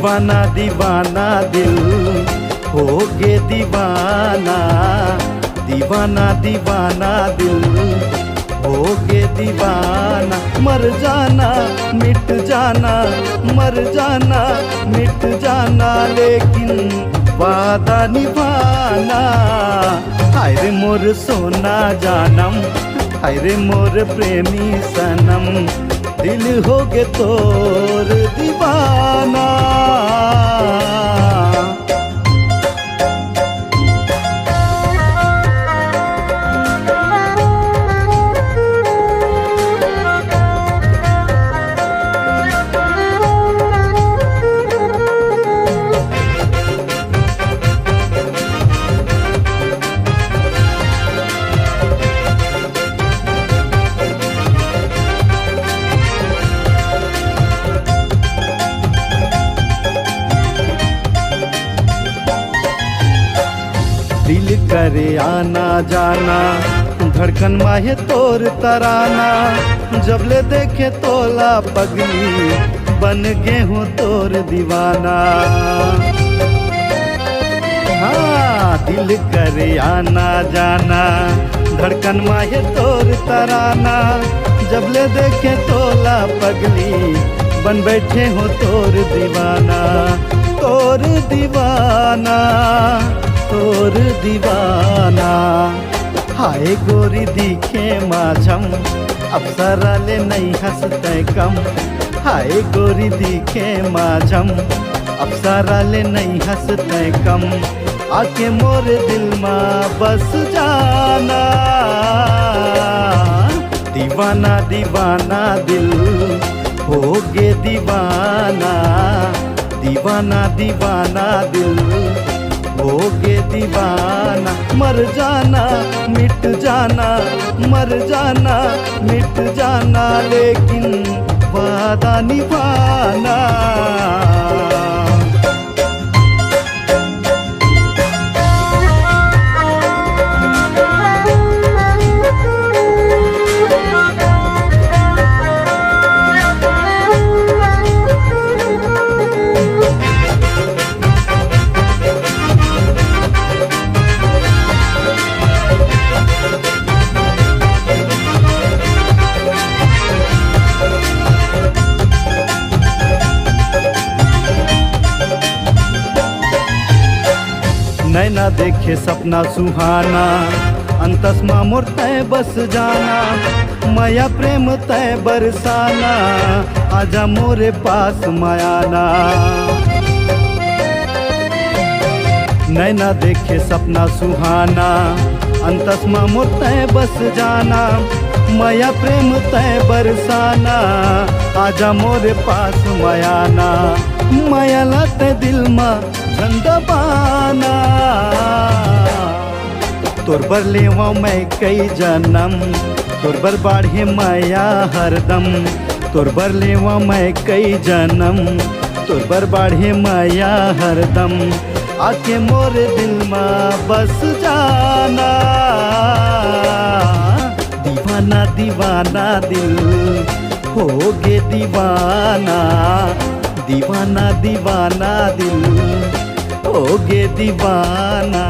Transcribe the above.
दीवाना दीवाना दिल हो गे दीवाना, दीवाना दीवाना दिल हो गे दीवाना। मर जाना मिट जाना, मर जाना मिट जाना, लेकिन वादा निभाना। हाय रे मोर सोना जानम, हाय रे मोर प्रेमी सनम, दिल हो गे तोर दीवाना। दिल करे आना जाना, धड़कन माहे तोर तराना, जब ले देखे तोला पगली, बन गे हूँ तोर दीवाना। हाँ दिल करे आना जाना, धड़कन माहे तोर तराना, जब ले देखे तोला पगली, बन बैठे हो तोर दीवाना। तोर दीवाना तोर दीवाना, हाय गोरी दिखे माझम, अप्सरा ले नहीं हंसते कम। हाय गोरी दिखे माझम, अप्सरा ले नहीं हंसते कम, आके मोर दिल में बस जाना। दीवाना दीवाना दिल हो गे दीवाना, दीवाना दीवाना दिल हो गे दीवाना। मर जाना मिट जाना, मर जाना मिट जाना, लेकिन वादा निभाना। नैना देखे सपना सुहाना, अंतस्मा मोर तय बस जाना, माया प्रेम तय बरसाना, आजा मोरे पास मायाना। नैना देखे सपना सुहाना, अंतस्मा मोर तय बस जाना, माया प्रेम तय बरसाना, आजा मोरे पास मायाना। माया लाते दिल मा झंडबाना, तोर बर लेवा मैं कई जन्म, तोर बर बाढ़े माया हरदम। तोर बर लेवा मैं कई जन्म, तोर बर बाढ़े माया हरदम, आके मोर दिल में बस जाना। दीवाना दीवाना दिल हो गे दीवाना, दीवाना दीवाना दिल हो गे दीवाना।